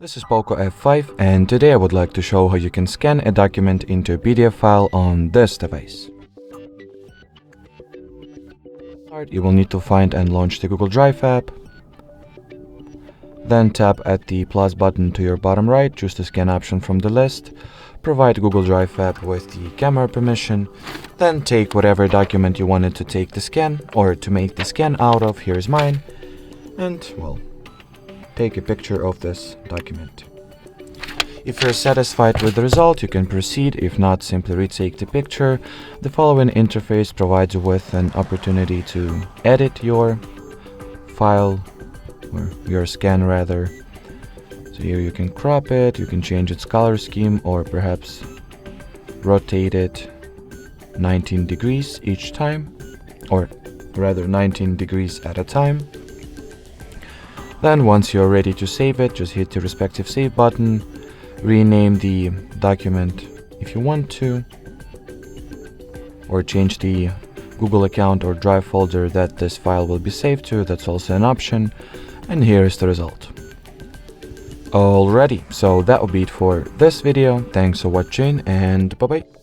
This is POCO F5, and today I would like to show how you can scan a document into a PDF file on this device. You will need to find and launch the Google Drive app. Then tap at the plus button to your bottom right, choose the scan option from the list, provide Google Drive app with the camera permission, then take whatever document you wanted to take the scan or to make the scan out of. Here's mine, and well, take a picture of this document. If you're satisfied with the result, you can proceed. If not, simply retake the picture. The following interface provides you with an opportunity to edit your file, or your scan rather. So here you can crop it, you can change its color scheme, or perhaps rotate it 19 degrees each time, or rather 19 degrees at a time. Then once you're ready to save it, just hit the respective save button, rename the document if you want to, or change the Google account or Drive folder that this file will be saved to. That's also an option, and here is the result. Alrighty, so that will be it for this video. Thanks for watching, and bye bye.